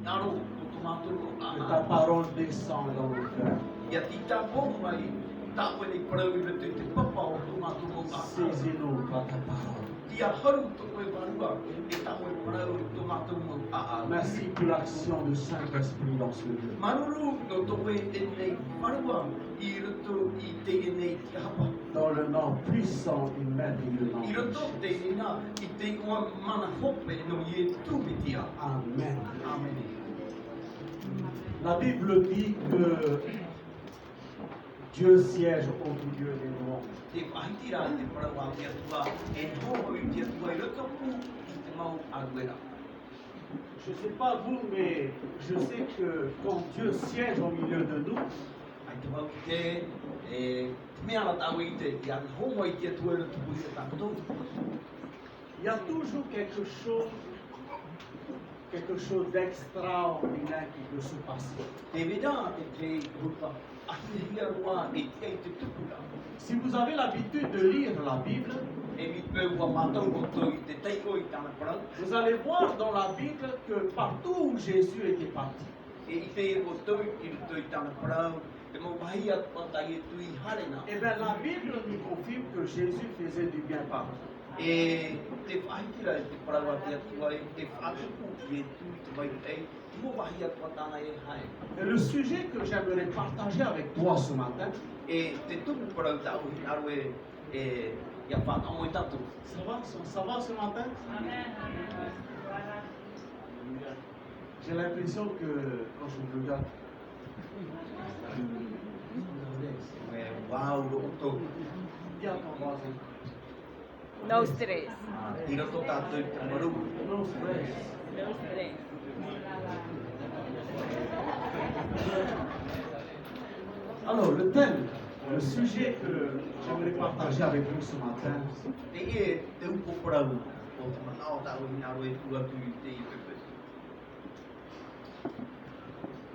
Que ta parole descend dans nos cœurs. Saisis-nous par ta parole. Merci pour l'action du Saint-Esprit dans ce lieu. Dans le nom puissant et merveilleux nom de Jésus. Amen. Amen. La Bible dit que Dieu siège au milieu des louanges. Je ne sais pas vous, mais je sais que quand Dieu siège au milieu de nous, il y a toujours quelque chose d'extraordinaire qui peut se passer. Si vous avez l'habitude de lire la Bible, vous allez voir dans la Bible que partout où Jésus était parti, eh bien, la Bible nous confirme que Jésus faisait du bien partout. Et le sujet que j'aimerais partager avec toi ce matin, ça va ce matin? J'ai l'impression que quand je me regarde, dis à ton voisin. No stress. No stress. No stress. Alors, le thème, le sujet que j'aimerais partager avec vous ce matin,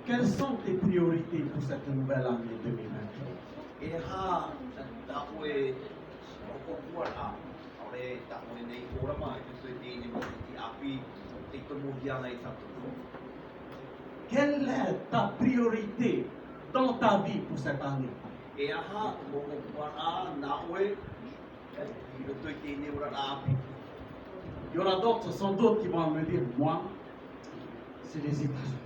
quelles sont tes priorités pour cette nouvelle année 2023? Quelle est ta priorité dans ta vie pour cette année? Il y aura d'autres, sans doute, qui vont me dire, moi, c'est les États-Unis.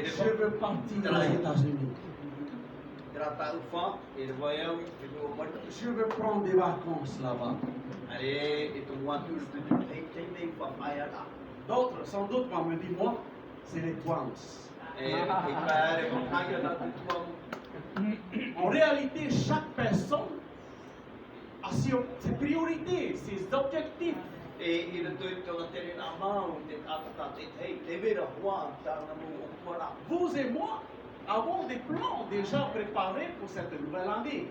Je veux partir dans les États-Unis. Je veux prendre des vacances là-bas. D'autres, sans doute, vont me dire, moi, c'est les Twins. En réalité, chaque personne a ses priorités, ses objectifs. Vous et moi avons des plans déjà préparés pour cette nouvelle année.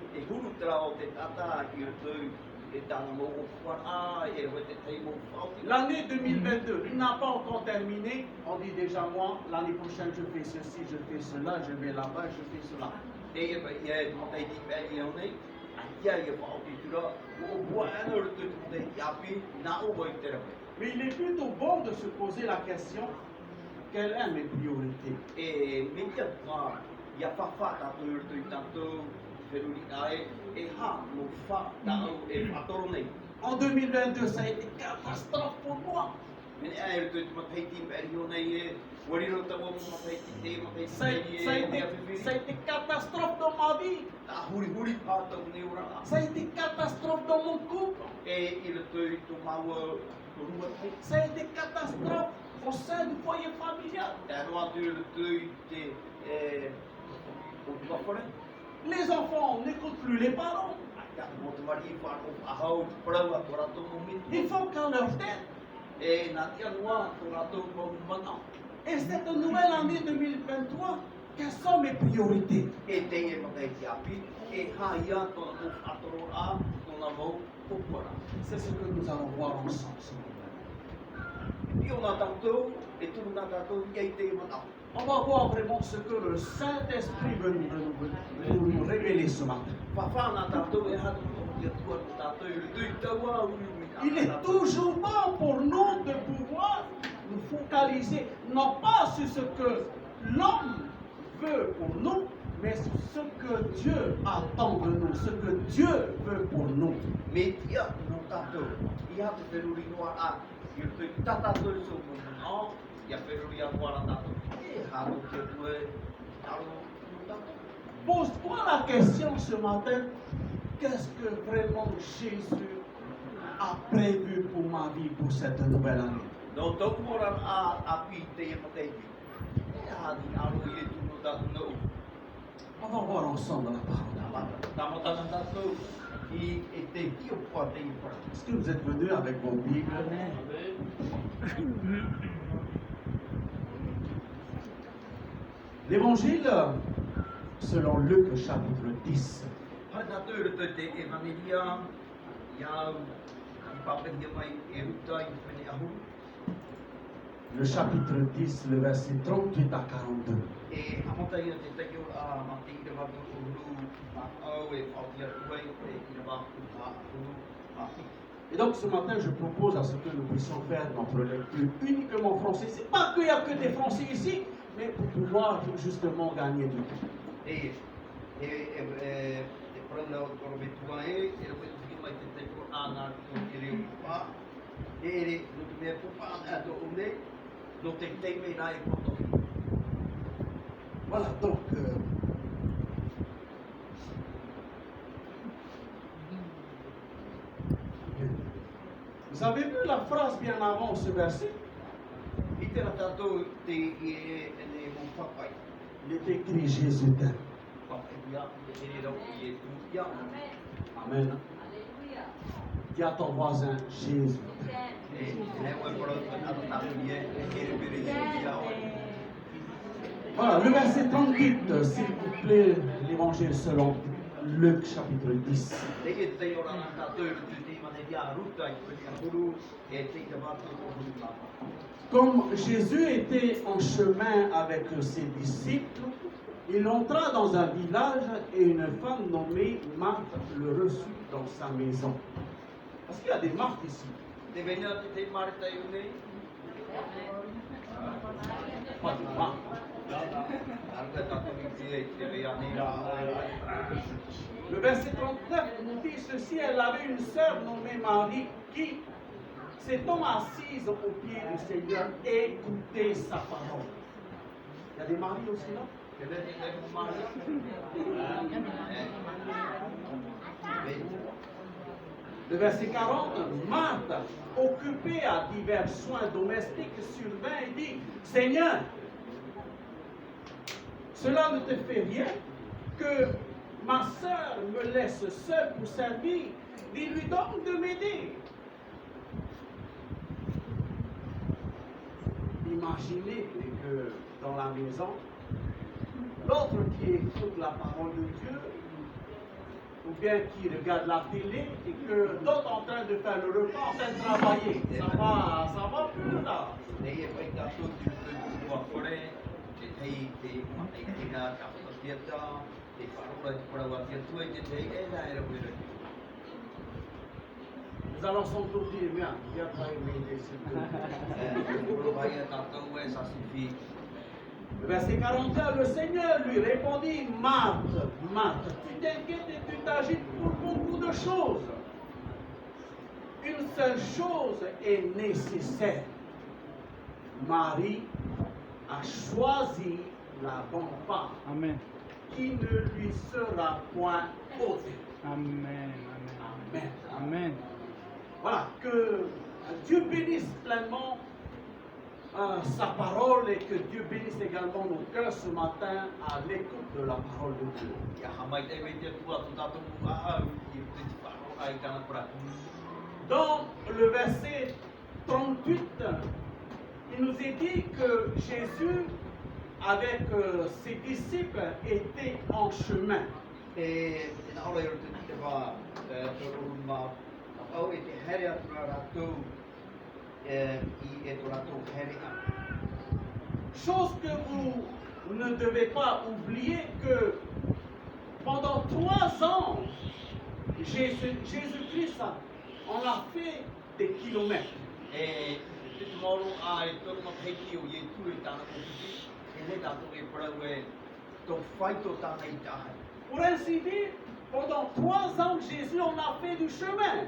L'année 2022 n'a pas encore terminé. On dit déjà, moi, l'année prochaine, je fais ceci, je fais cela, je vais là-bas, je fais cela. Mais il est plutôt bon de se poser la question, quelles sont mes priorités? En 2022, ça a été catastrophe pour moi. Ça a été catastrophe dans ma vie. Ça a été catastrophe dans mon couple. Ça a été catastrophe au sein du foyer familial. Les enfants n'écoutent plus les parents. Il faut qu'à leur tête. Et cette nouvelle année 2023, quelles sont mes priorités? C'est ce que nous allons voir ensemble ce matin. On va voir vraiment ce que le Saint-Esprit veut nous révéler ce matin. Il est toujours bon pour focaliser non pas sur ce que l'homme veut pour nous, mais sur ce que Dieu attend de nous, ce que Dieu veut pour nous. Me tia no tātou. I ha te wheruri noa a. I te tātou so no. Ia wheruri a wara tātou. E haro te tue. Haro no tātou. Pose-toi la question ce matin, qu'est-ce que vraiment Jésus a prévu pour ma vie pour cette nouvelle année? No tau mora a pi te e matei. E ha ni aro i e tu no tātou no. On va voir ensemble la parole. Tāmatana tātou. I e te tio kua te i para. Est-ce que vous êtes venus avec vos Bibles? L'évangile selon Luc chapitre 10. Hai tātou re te evangelia. Iau. I papehia mai e ruta i whene ahu. Le chapitre 10, le verset 38 à 42. E amotai o te teke o a mati i rewa o uru a au e whautia tuai e i rewa a uru a hi. Et donc ce matin, je propose à ce que nous puissions faire notre lecture uniquement français. C'est pas qu'il n'y a que des Français ici, mais pour pouvoir justement gagner du temps. E prana o toro me tuai e o te mai te teke o ana o te reo pa. E ere no te mea pupa a to une no te teime rai kotohi. Voilà, donc vous avez vu la phrase bien avant ce verset? I te ra tātou te i e ne mo papai. Il est écrit Jésus t'aime. Papai ia e ere rau i e tu ia. Amen. Dis à ton voisin Jésus. E ne oe poro a tātou i e ere pere i ia oe. Voilà, le verset 38, s'il vous plaît, l'évangile selon Luc chapitre 10. Te e te ora na tātou tu te mane ia ruta i pere a huru e te te watu o huru papa. Comme Jésus était en chemin avec ses disciples, il entra dans un village et une femme nommée Marthe le reçut dans sa maison. Parce qu'il y a des Marthes ici. Te venea te mare tai une. Pas de Marthe. Arga tātou i te te vea ne ra. Le verset 39 nous dit ceci, elle avait une sœur nommée Marie qui, s'étant assise au pied du Seigneur, écoutait sa parole. Il y a des maris aussi là? Te vea te te mare. Le verset 40, Marthe, occupée à divers soins domestiques, survint et dit, Seigneur, cela ne te fait rien que ma sœur me laisse seule pour servir. Dis-lui donc de m'aider. Imaginez que dans la maison, l'autre qui écoute la parole de Dieu, ou bien qui regarde la télé, et que d'autres en train de faire le repas, en train de travailler. Ça va plus là. Nei e pai tātou te tua kore, te tei te matei tina ka whatiata, te wharoa te parawatia tua te tei e nā e rau e Nous allons s'entourer, bien. Viens pas m'aider, s'il te plaît. rau. Vai a tātou e sasifi. Verset 41, le Seigneur lui répondit, Marthe, Marthe, tu t'inquiètes et tu t'agites pour beaucoup de choses. Une seule chose est nécessaire. Marie a choisi la bonne part Amen. qui ne lui sera point ôtée. Amen. Amen. Amen. Voilà, que Dieu bénisse pleinement sa parole et que Dieu bénisse également nos cœurs ce matin à l'écoute de la parole de Dieu. Ia hamai te mei te tua tu tātou au i te te wharoa ai tāna pra. Dans le verset 38, il nous est dit que Jésus, avec ses disciples, était en chemin. E nā ora i roto te wā te ruruma au e te here atu rātou i e to rātou here atu. Chose que vous ne devez pas oublier que pendant 3 ans, Jésus-Christ, on a fait des kilomètres. E te tu moro ai to ma peki o ye tu ta na ko ti ele ta to e para we to fight to ta nei ta Pour ainsi dire, pendant 3 ans que Jésus, on a fait du chemin.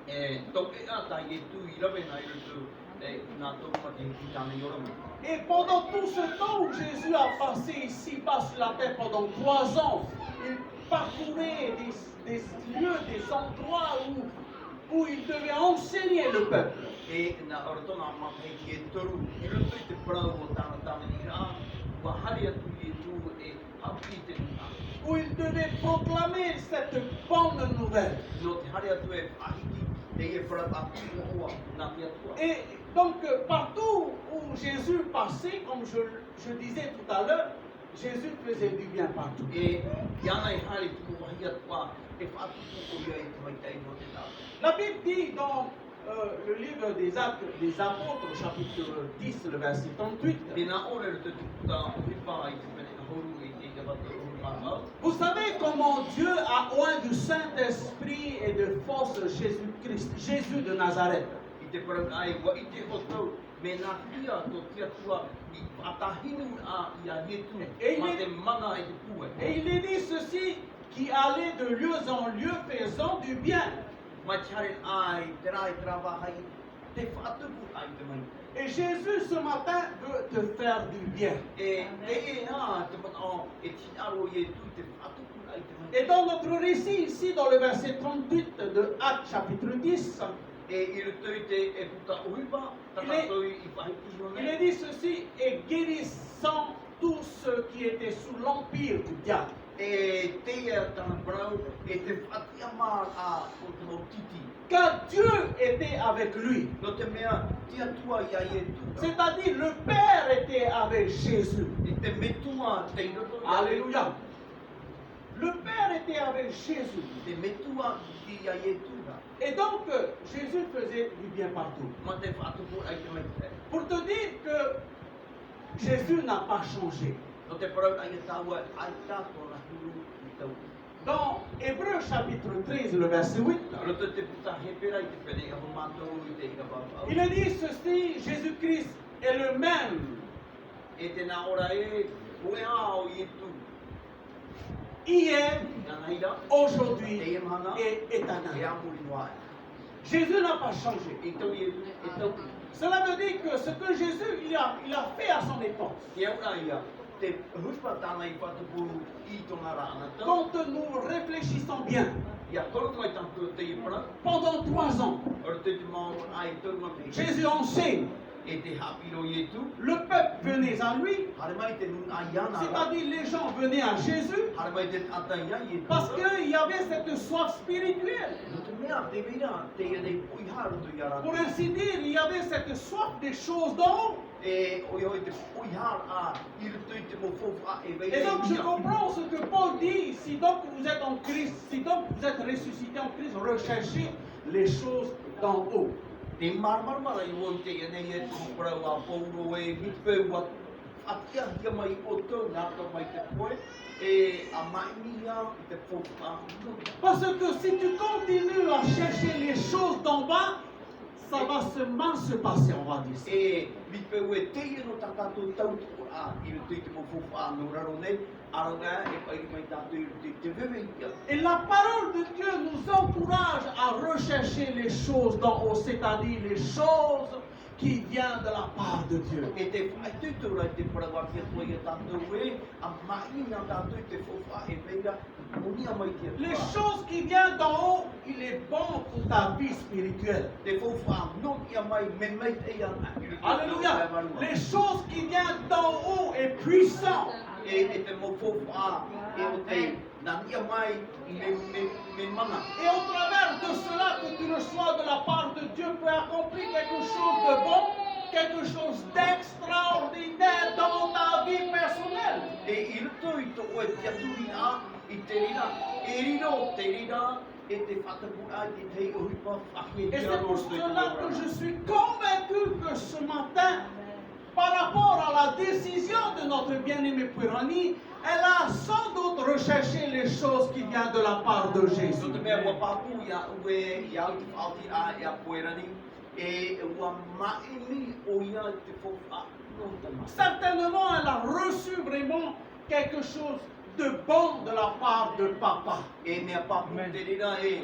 e to e ata ye tu I love na I tu e na to ma ti ta na yoro Et pendant tout ce temps où Jésus a passé ici-bas sur la terre pendant 3 ans, il parcourait des lieux, des endroits où il devait enseigner le peuple. e na orto na ma peki e toru I lo tu te para o ta na ta ni ra wa hari atu ye tu e hapi te na Où il devait proclamer cette bonne nouvelle. no te hari atu e ahiki te e para ta o na te atua Et donc, partout où Jésus passait, comme je disais tout à l'heure, Jésus faisait du bien partout. e yana I hari tu wa hi atua e fa tu ko ia e mai tai no te ta La Bible dit dans le livre des Actes des Apôtres, chapitre 10, le verset 38, e na ore te tu ta ripa I te mene horu I te ka ba vous savez comment Dieu a oint du Saint-Esprit et de force Jésus-Christ, Jésus de Nazareth. I te para ai wa I te hoto me na hia to te atua I atahinu a ia yetu ma te mana I te pue Et il est dit ceci, qui allait de lieu en lieu faisant du bien. ma chare ai te rai travahai te fatuku ai te mai Et Jésus ce matin veut te faire du bien. e te ha te mana e tinaro yetu te fatuku ai te mai Et dans notre récit ici, dans le verset 38 de Actes chapitre 10, e I le te e puta uipa tatatoi I pahiki il hone est dit ceci, et guérissant tous ceux qui étaient sous l'empire du diable. e te e tana brau e te fatia mar a o te mautiti Car Dieu était avec lui. no te mea tia tua ia yetu C'est-à-dire le Père était avec Jésus. e te metua te iroto Alléluia. Le Père était avec Jésus. te metua ki ia yetu Et donc, Jésus faisait du bien partout. ma te fatuku ai te mai te Pour te dire que Jésus n'a pas changé. no te parau ai taua ai tato na huru I tau Dans Hébreu chapitre 13, le verset 8, roto te puta hepera I te pene e ho matou I te ika papa il est dit ceci, Jésus-Christ est le même e te na ora e ue ao yetu hier, na ira aujourd'hui te e mana et e éternellement. amuri noa Jésus n'a pas changé. e tau yetu e tau Cela veut dire que ce que Jésus il a fait à son époque, Te aura ia, te huspa tāna I whatupu I tōna rā anata. quand nous réfléchissons bien, Ia toru mai tantu te I para, pendant 3 ans, ora te te mau ai toru mai te. Jésus enseigne, E te hapiro I tu, le peuple venait à lui, hare mai te nun ai ana rā. c'est-à-dire les gens venaient à Jésus, Hare mai te ata ia I tu. parce qu'il y avait cette soif spirituelle. No te mea, te mea, te ia nei pui haru tu ia rā. Pour ainsi dire, il y avait cette soif des choses d'en haut. E oi hoi te pui haru a, I rutu I te mo fofu a e vei Et donc je ia. comprends ce que Paul dit, si donc vous êtes en Christ, si donc vous êtes ressuscité en Christ, recherchez les choses d'en haut. Te marmara I won te ia nei e tu para wa pauro e mitpeu wa atia hia mai o tō ngā tō mai te poe e a mai mia I te fofu a Parce que si tu continues à chercher les choses d'en bas, ça va mal se passer, on va dire ça. e mitpeu e te ia no takatou tautuku a I rutu I te mo fofu a no raro nei aranga e pai mai tātou I rutu I te vewe ia. Et la parole de Dieu nous encourage à rechercher les choses d'en haut, c'est-à-dire les choses qui viennent de la part de Dieu. E te whai tūtura I te parawa kia tua I a tātou e a mai ngā tātou I te fofu a e meira monia mai kia Les tua. choses qui viennent d'en haut, il est bon pour ta vie spirituelle. Te fofu a non ia mai me mai te ia na I rutu I Alléluia. te marua. Les choses qui viennent d'en haut est puissant. E te mo fofu a e o te na ia mai me mana. Et au travers de cela que tu reçois de la part de Dieu peut accomplir quelque chose de bon, quelque chose d'extraordinaire dans ta vie personnelle. E I ruto I to oe te aturi a I te rira. E riro te rira e te whatapu a I te tei uhipa whahi Et c'est pour cela que je suis convaincu que ce matin, par rapport à la décision de notre bien-aimé Purani, elle a sans doute recherché les choses qui viennent de la part de So Jésus. te mea ua papu ia ue ia uti whaoti a ia poerani Et wa maimi oya te fofa non tama. Certainement, elle a reçu vraiment quelque chose de bon de la part de papa. E mea papu te rira e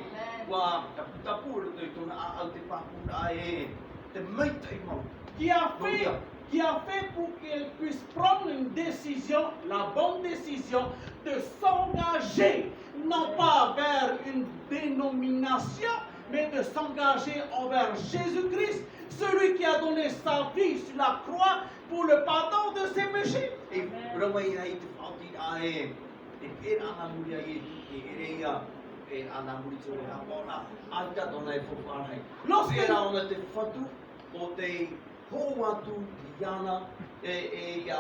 wa tapu te tona a au te papu a e te maita I mau. Qui a fait pour qu'elle puisse prendre une décision, la bonne décision, de s'engager, non pas vers une dénomination, mais de s'engager envers Jésus-Christ, celui qui a donné sa vie sur la croix pour le pardon de ses péchés. E rawa ia I te whauti a e pera ana muri a e e rea e ana muri tō rea pōna a tatona e whawharai. Pera ona te whatu o te hō atu I ana e ia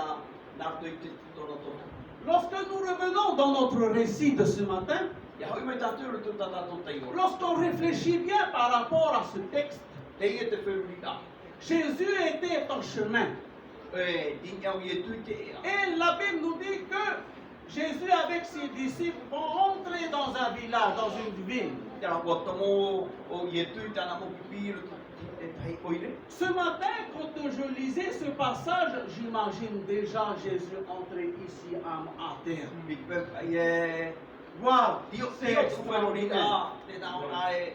nārtu I te tōna tōna. Lorsque nous revenons dans notre récit de ce matin, Ia hoi mai tāturu tō tātātou te iora. lorsqu'on réfléchit bien par rapport à ce texte, Te ia te whewurita. Jésus était en chemin. E tingau I e tui te ea. Et la Bible nous dit que Jésus avec ses disciples vont entrer dans un village, dans une ville. Tēnā kua tomo o I e tui tāna mo pipiru te tai oire. Ce matin, quand je lisais ce passage, j'imagine déjà Jésus entrer ici à terre. Big Bang ai e Wow, Dio c'est te extraordinaire. whewurita te nāona e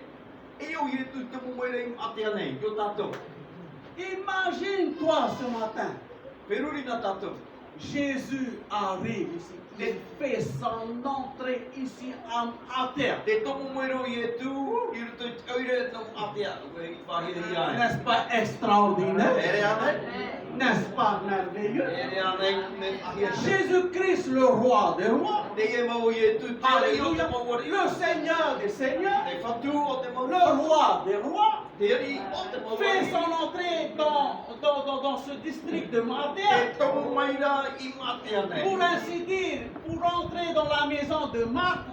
e o I e tui te muere I atea nei, yo tātou. Imagine-toi ce matin, Peruri nā tātou. Jésus arrive ici. Il fait son entrée ici à terre. Te tomo muero I e tū, I ruto I te oire tau atea, ue I whahiri ai. N'est-ce pas extraordinaire? Ere anei? N'est-ce pas merveilleux? Ere anei me ahia te. Jésus-Christ, le roi des rois. Te e mau I e tū, te rei o te Alléluia. mawari. Le Seigneur des seigneurs. Te whatu o te Le mawari. roi des rois. Te ri o te Fait mawari. son entrée dans ce district de Te Madère. tomo maira I matea nei. Pour ainsi dire, pour entrer dans la maison de Marthe.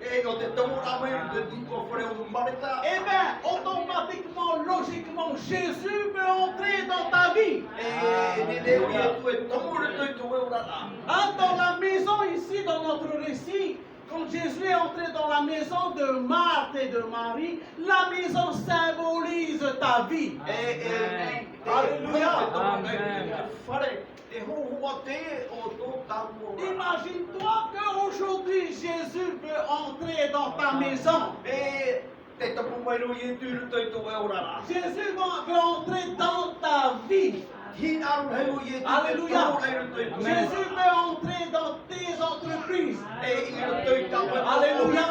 E o te tomo rā mai te tiko whare o mareta. Eh bien, automatiquement, logiquement, Jésus veut entrer dans ta vie. E ne reo I e tū e tomo ruto I tō e urara. Hein, dans la maison ici, dans notre récit, quand Jésus est entré dans la maison de Marthe et de Marie, la maison symbolise ta vie. Alléluia. Imagine-toi qu'aujourd'hui Jésus veut entrer dans ta maison. Jésus veut entrer dans ta vie. Alléluia. Jésus veut entrer dans tes entreprises. Alléluia.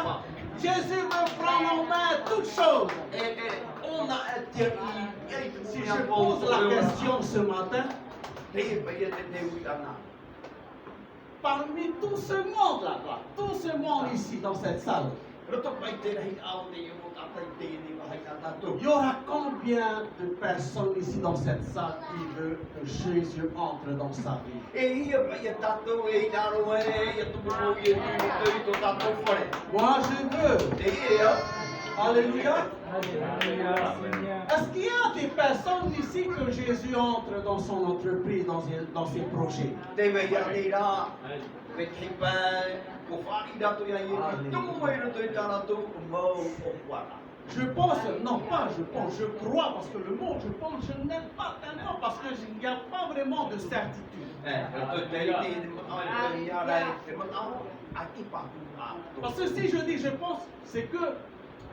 Jésus veut prendre en main toutes choses. Si je pose la question ce matin, parmi tout ce monde là-bas, tout ce monde ici dans cette salle, il y aura combien de personnes ici dans cette salle qui veulent que Jésus entre dans sa vie? Moi je veux. Alléluia. Est-ce qu'il y a des personnes ici que Jésus entre dans son entreprise, dans ses projets? Je pense, non pas je pense, je crois, parce que le mot je pense, je n'aime pas tellement, parce qu'il n'y a pas vraiment de certitude. Parce que si je dis je pense, c'est que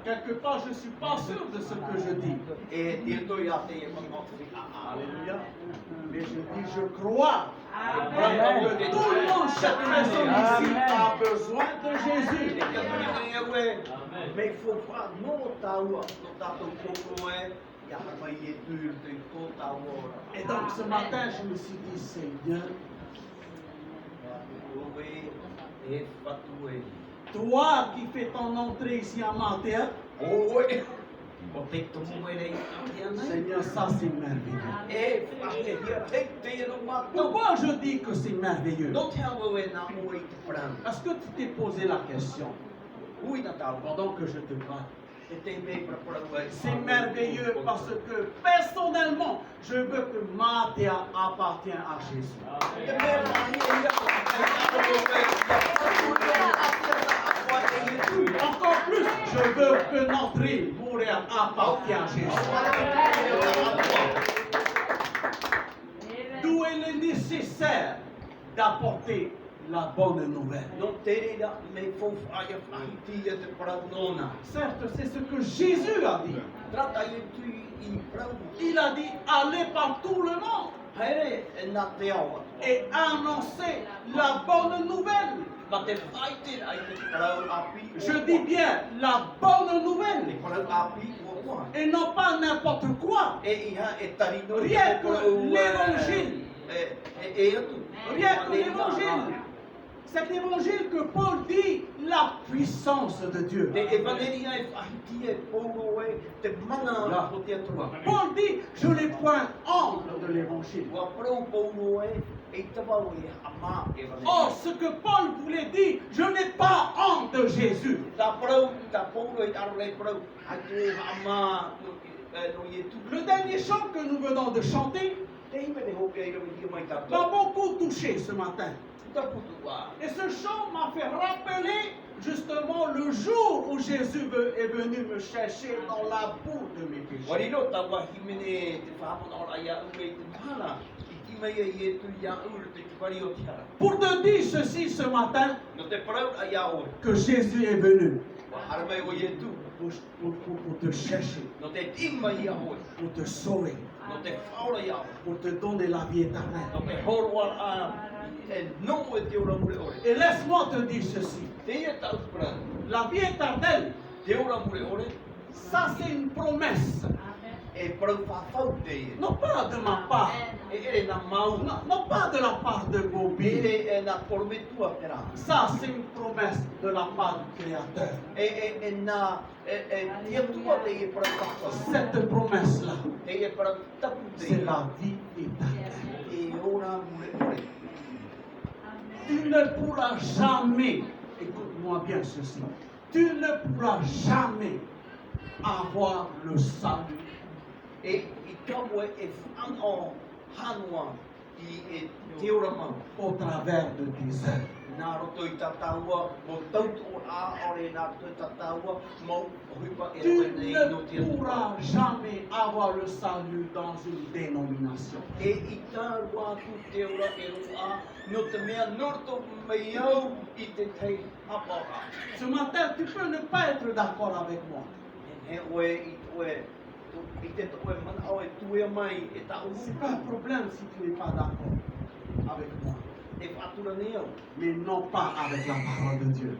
quelque part je ne suis pas sûr de ce que je dis. Alléluia. Mais je dis je crois. Que tout le monde, chaque personne ici a besoin de Jésus. Mais il faut pas non taua, Et donc ce matin, je me suis dit, Seigneur, toi qui fais ton entrée ici à Madère, Seigneur, ça c'est merveilleux. Pourquoi je dis que c'est merveilleux? Est-ce que tu t'es posé la question pendant que je te parle? C'est merveilleux parce que personnellement, je veux que Madère appartienne à Jésus. Encore plus, je veux que notre île Montréal appartienne à Jésus. D'où il est nécessaire d'apporter la bonne nouvelle. Certes, c'est ce que Jésus a dit. Il a dit, allez par tout le monde et annoncez la bonne nouvelle. Je dis bien la bonne nouvelle et non pas n'importe quoi. Rien que l'évangile. Rien que l'évangile. Cet évangile que Paul dit, la puissance de Dieu. Paul dit, je n'ai point honte de l'évangile. Or, ce que Paul voulait dire, je n'ai pas honte de Jésus. Le dernier chant que nous venons de chanter m'a beaucoup touché ce matin. Et ce chant m'a fait rappeler justement le jour où Jésus est venu me chercher dans la boue de mes péchés. Pour te dire ceci ce matin, que Jésus est venu pour te chercher, pour te sauver, pour te donner la vie éternelle. Et laisse-moi te dire ceci. La vie éternelle, ça c'est une promesse. Non pas de ma part. Non pas de la part de Bobby. Ça c'est une promesse de la part du Créateur. Cette promesse-là, c'est la vie éternelle. Tu ne pourras jamais, écoute-moi bien ceci, tu ne pourras jamais avoir le salut. Au travers de tes œuvres. Tu ne pourras jamais avoir le salut dans une dénomination. Ce matin, tu peux ne pas être d'accord avec moi. C'est pas un problème si tu n'es pas d'accord avec moi. Mais non pas avec la parole de Dieu.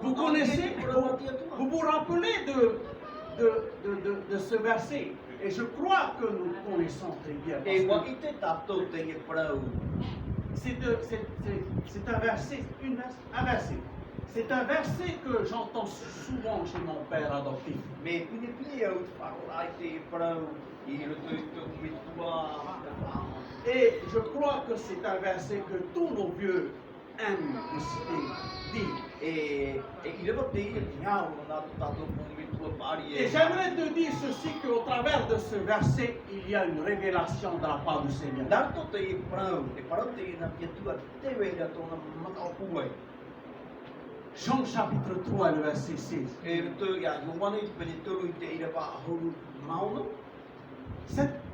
Vous connaissez, vous vous rappelez de ce verset. Et je crois que nous connaissons très bien. C'est un verset, un verset. C'est un verset que j'entends souvent chez mon père adoptif. Et je crois que c'est un verset que tous nos vieux aiment dire. Et j'aimerais te dire ceci, qu'au travers de ce verset, il y a une révélation de la part du Seigneur. Jean chapitre 3, le verset 6.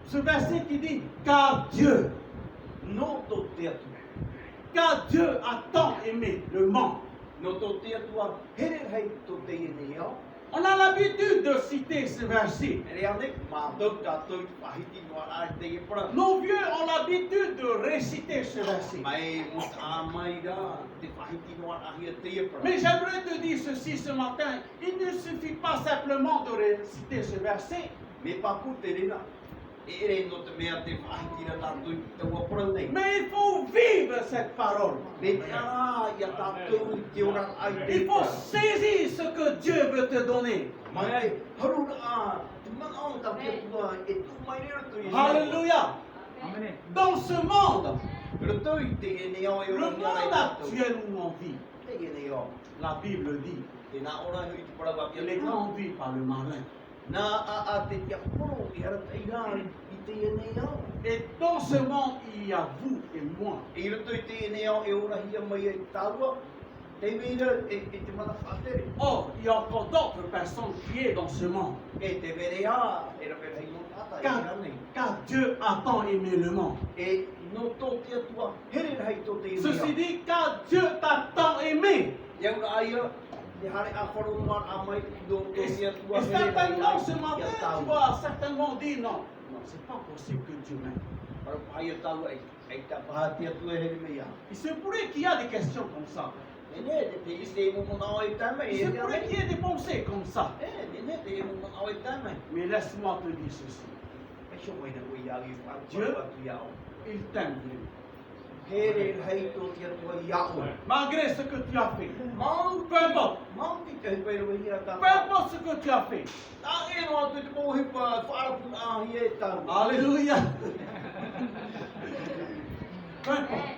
Ce verset qui dit, car Dieu a tant aimé le monde. On a l'habitude de citer ce verset. Nos vieux ont l'habitude de réciter ce verset. Mais j'aimerais te dire ceci ce matin. Il ne suffit pas simplement de réciter ce verset. Mais il faut vivre cette parole. Il faut saisir ce que Dieu veut te donner. Alléluia. Dans ce monde, le monde actuel où on vit, la Bible dit, il est conduit par le malin. Et dans ce monde, il y a vous et moi. Or, il y a encore d'autres personnes qui sont dans ce monde. Car Dieu a tant aimé le monde. Ceci dit, car Dieu t'a tant aimé. Et certainement ce matin, tu vas certainement dire non, non, c'est pas possible que Dieu m'aime. Il se pourrait qu'il y a des questions comme ça. Il se pourrait qu'il y ait des pensées comme ça. Mais laisse-moi te dire ceci. Dieu, il t'aime vraiment. Malgré ce que tu as fait. Peu importe. Peu importe ce que tu as fait. Alléluia. Peu importe.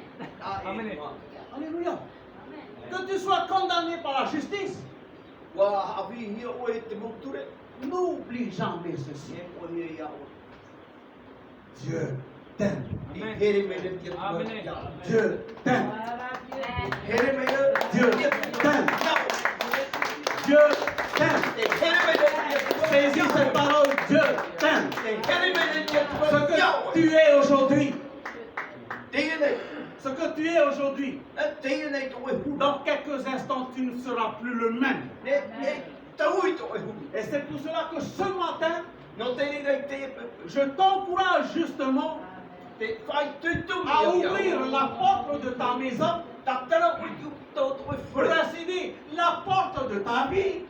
Alléluia. Que tu sois condamné par la justice. N'oublie jamais ceci. Dieu t'aime. Dieu t'aime. Dieu t'aime. Dieu t'aime. Saisis cette parole. Dieu t'aime. Ce que tu es aujourd'hui. Ce que tu es aujourd'hui. Dans quelques instants, tu ne seras plus le même. Et c'est pour cela que ce matin, je t'encourage justement à ouvrir la porte de ta maison, pour ainsi dire, la porte de ta vie,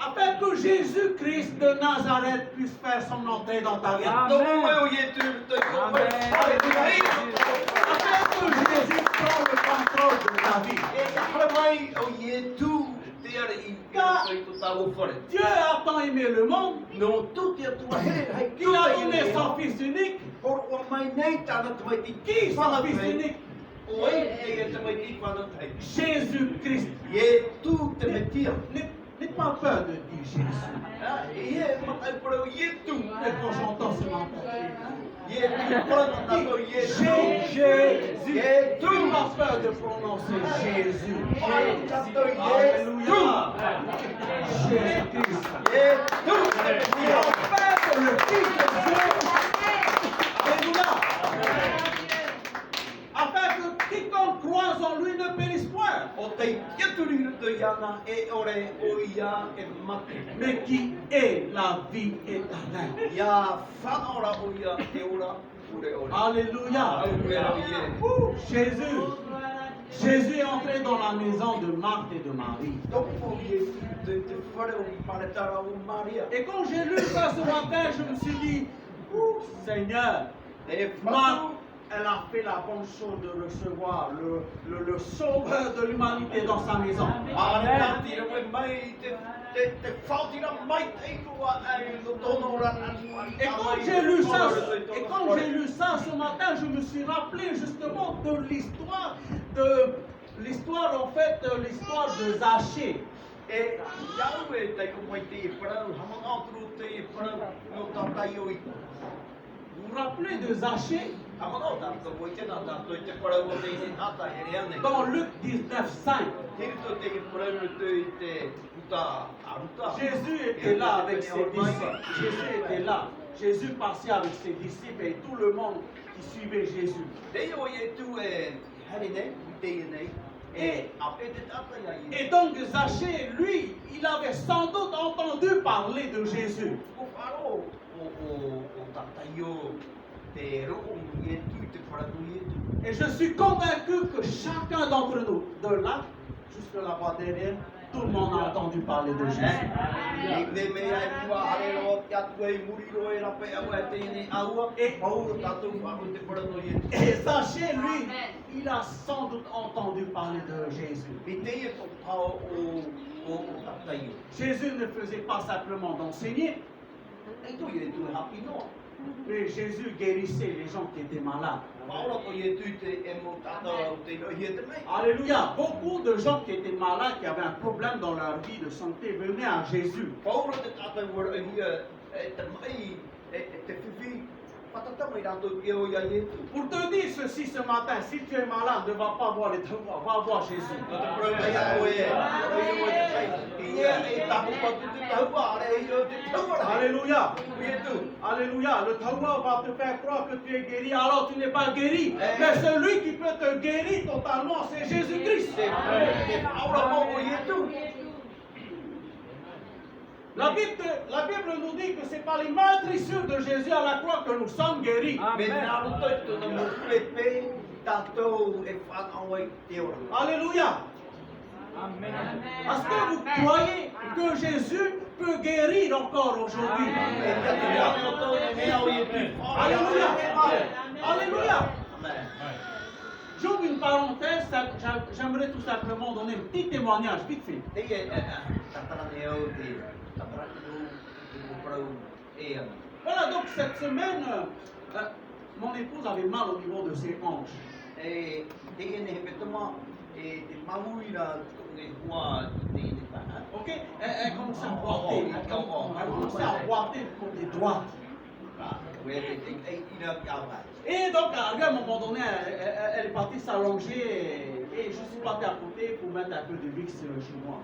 afin que Jésus-Christ de Nazareth puisse faire son entrée dans ta vie. Afin que Jésus prenne le contrôle de ta vie. Car Dieu a tant aimé le monde qu'il a donné son Fils unique. Qui son Fils unique? Jésus-Christ. N'aie pas peur de dire Jésus. Et quand j'entends ce matin, Jésus. Tu n'as pas peur de prononcer Jésus. Alléluia. Jésus-Christ. Le Fils de Dieu. Alléluia. Afin que quiconque croise en lui ne périsse point. Mais qui est la vie éternelle. Alléluia. Jésus est entré dans la maison de Marthe et de Marie. Et quand j'ai lu ça ce matin, je me suis dit, Seigneur, Marthe, elle a fait la bonne chose de recevoir le sauveur de l'humanité dans sa maison. Et quand j'ai lu ça ce matin, je me suis rappelé justement de l'histoire en fait, l'histoire de Zachée. Vous vous rappelez de Zachée? Dans Luc 19:5. Jésus était là avec ses disciples. Jésus était là. Jésus passait avec ses disciples et tout le monde qui suivait Jésus. Et donc Zachée, lui, il avait sans doute entendu parler de Jésus. Et je suis convaincu que chacun d'entre nous, de là jusqu'à la voie derrière, tout le monde a entendu parler de Jésus. Et Zachée, lui, il a sans doute entendu parler de Jésus. Jésus ne faisait pas simplement d'enseigner, Mais Jésus guérissait les gens qui étaient malades. Alléluia. Beaucoup de gens qui étaient malades, qui avaient un problème dans leur vie de santé, venaient à Jésus. Pour te dire ceci ce matin, si tu es malade, ne va pas voir les devoirs, va voir Jésus. Alléluia. Alléluia. Le tawa va te faire croire que tu es guéri, alors tu n'es pas guéri. Mais celui qui peut te guérir totalement, c'est Jésus-Christ. La Bible nous dit que ce n'est pas les meurtrissures de Jésus à la croix que nous sommes guéris. Alléluia. Amen. Est-ce que vous croyez que Jésus peut guérir encore aujourd'hui? Alléluia. Alléluia. J'ouvre une parenthèse, j'aimerais tout simplement donner un petit témoignage, vite fait. Voilà, donc cette semaine, mon épouse avait mal au niveau de ses hanches. Ok, elle commençait à boiter. Elle commençait à boiter du côté droit. Et donc, à un moment donné, elle est partie s'allonger et je suis parti à côté pour mettre un peu de Vicks chez moi.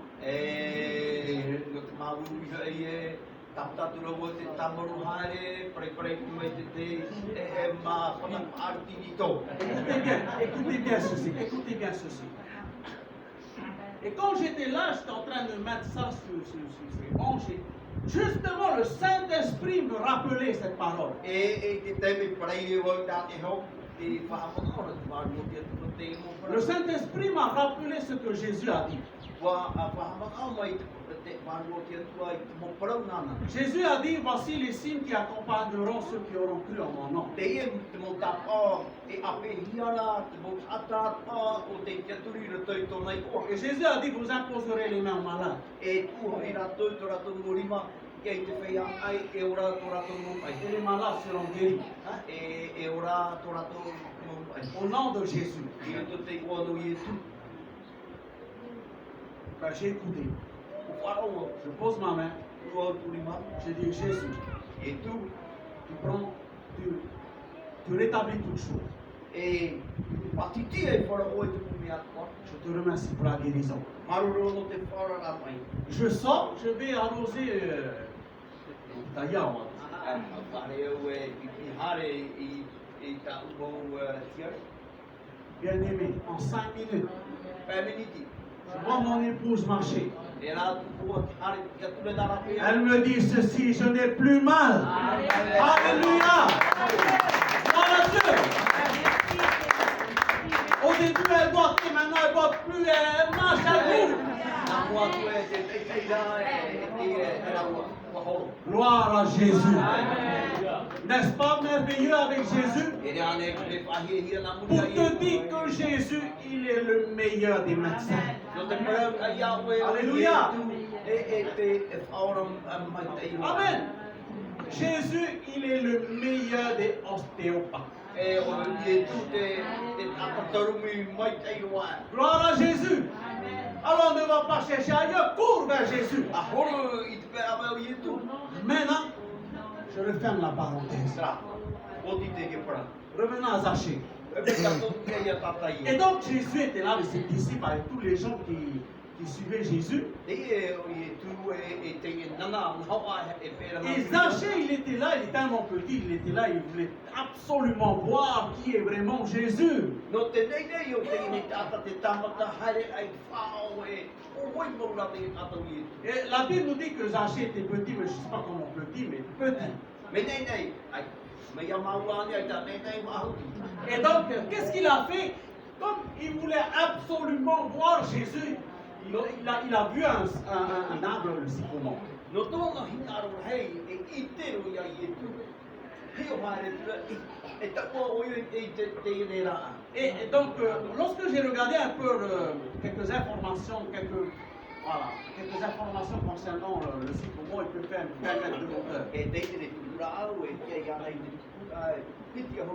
Écoutez bien ceci, écoutez bien ceci. Et quand j'étais là, j'étais en train de mettre ça sur ses hanches. Justement, le Saint-Esprit me rappelait cette parole. Le Saint-Esprit m'a rappelé ce que Jésus a dit. Jésus a dit, voici les signes qui accompagneront ceux qui auront cru en mon nom. Et Jésus a dit, vous imposerez les mains aux malades. Et les malades seront guéris. Au nom de Jésus. Ben, j'ai écouté. Je pose ma main. Je dis, Jésus, et tu prends, tu rétablis toutes choses. Et je te remercie pour la guérison. Je sors, je vais arroser Taïa. Bien aimé, en 5 minutes, je vois mon épouse marcher. Elle me dit ceci, je n'ai plus mal. Alléluia. Gloire à Dieu. Au début, elle boitait, maintenant elle ne boite plus, elle marche, elle bouge. Gloire à Jésus. N'est-ce pas merveilleux avec Jésus? Pour te dire que Jésus, il est le meilleur des médecins. Alléluia. Amen. Jésus, il est le meilleur des ostéopathes. Gloire à Jésus. Alors ne va pas chercher ailleurs, cours vers Jésus. Maintenant, je referme la parenthèse. Revenons à Zachée. Et donc Jésus était là avec ses disciples, avec tous les gens qui suivaient Jésus. Et Zachée, il était là, il était tellement petit, il était là, il voulait absolument voir qui est vraiment Jésus. Et la Bible nous dit que Zachée était petit, mais je ne sais pas comment petit, mais petit. Et donc, qu'est-ce qu'il a fait? Comme il voulait absolument voir Jésus, il a vu un arbre, le sycomore. Et donc, lorsque j'ai regardé un peu quelques informations, Voilà, quelques informations concernant le sycomore, il peut faire 20 mètres de hauteur. E te te ne tura au e kia ia nei te tura e piti ho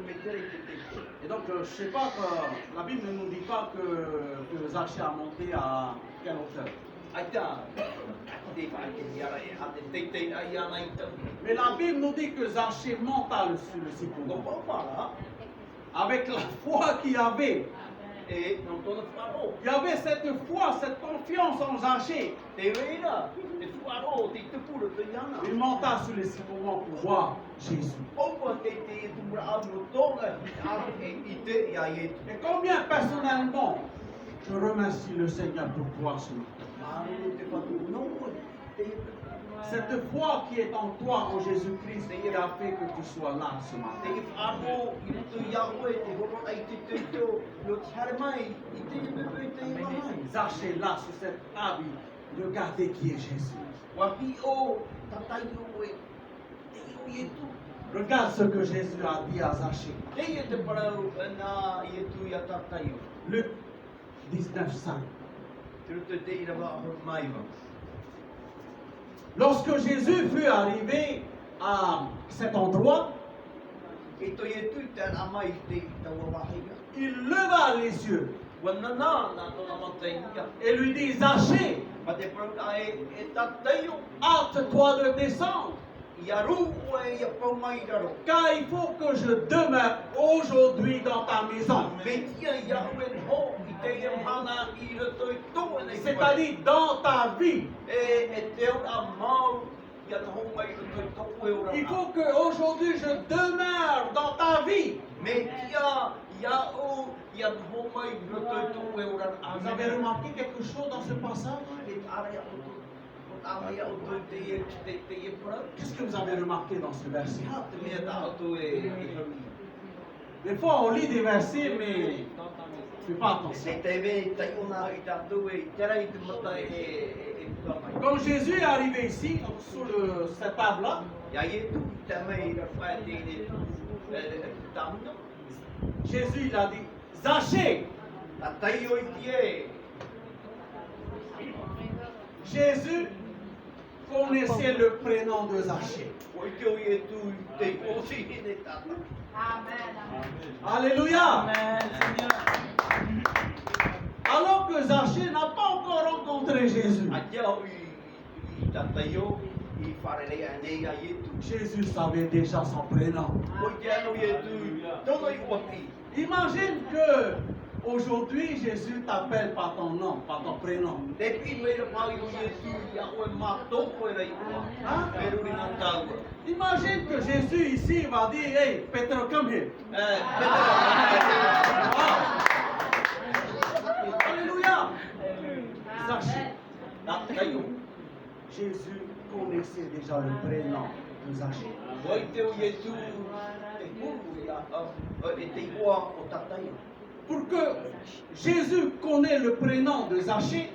metere te te. Et donc, je ne sais pas que la Bible ne nous dit pas que Zachée a monté à quelle hauteur. Aita, te fa ke ia e ha te te ia nei te. Mais la Bible nous dit que Zachée monta sur le Ko sycomore. pala Avec la foi qu'il y avait. e non tona faro. Il y avait cette foi, cette confiance en Zachée. Te veira, te faro te te pura te yana. Il monta sur le sycomore pour voir Jésus. Opa te te tura au no tonga i te ia e. Et combien personnellement, je remercie le Seigneur pour toi ce matin. Maru te fatu no te Cette foi qui est en toi, en Jésus-Christ, qui a fait que tu sois là ce matin. te faro i te Yahweh te horo ai te te to no tare mai i te bebe te mai. Zachée là sur cette table, regardez qui est Jésus. Wapi o tatai o e te o e tu. Regarde ce que Jésus a dit à Zachée. Te e te parau na i tu ia tatai o. Luc 19:5. Te te te ira wa mai wa. Lorsque Jésus fut arrivé à cet endroit, E to e tu te ana mai te ta wa wahiga. il leva les yeux Wana na na to na matai ia. et lui dit, Zachée, Ma te parau e tatai o. hâte-toi de descendre, Ia ru o e ia pau mai raro. car il faut que je demeure aujourd'hui dans ta maison. Me tia Yahweh ho i te e mana i roto i tō e nei whai. C'est-à-dire dans ta vie. E te ora mau ia na ho mai roto i tō e ora. Il faut qu'aujourd'hui je demeure dans ta vie. Me tia Yahweh ia na ho mai roto i tō e ora. Vous avez remarqué quelque chose dans ce passage? E ara ia o tō. O tāma ia o tō te e para. Qu'est-ce que vous avez remarqué dans ce verset? Ha te mea tā o tō e hauri. Des fois on lit des versets mais on ne fait pas attention. Se te me tai ona i tātou e tera i te mata e puka mai. Quand Jésus est arrivé ici, sur cette table-là, Ia e tu te mei i ra whae te e tāmuna. Jésus il a dit, Zachée. Tatai o i tie. Jésus connaissait le prénom de Zachée. O i te o i e tu te kosi i ne tata. Alléluia. Alors que Zachée n'a pas encore rencontré Jésus. A tia o i tatai o i wharelea nei a i e tu. Jésus savait déjà son prénom. O i te ano i e tu tono i waki. Imagine que aujourd'hui Jésus t'appelle par ton nom, par ton prénom. Te pino e ra pau i o i e tu i a o e mātoko e rei ua. Peru ri ngā tāua. Imagine que Jésus ici va dire, hey, Peter, come here. Alléluia. Zachée. Tatai o. Jésus connaissait déjà le prénom de Zachée. O i te o i e tu te kuru i a e te ua o tatai o. Pour que Jésus connaisse le prénom de Zachée,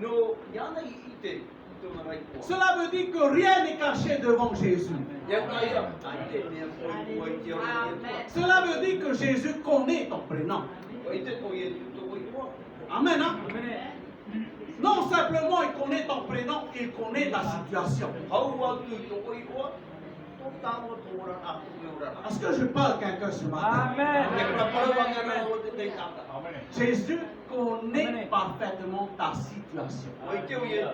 No, iana i te tōna rai ua. cela veut dire que rien n'est caché devant Jésus. Ia kai ia, ai te mea koi ua i te o i e tua. Cela veut dire que Jésus connaît ton prénom. O i te o i e tu tō i ua. Amen. Hein? Non simplement il connaît ton prénom, il connaît la situation. Hau atu tō i ua, tō tāma tōra a tō ora. Est-ce que je parle à quelqu'un ce matin? E kura parawanga na o te te tata. Jésus connaît parfaitement ta situation. O i te o i e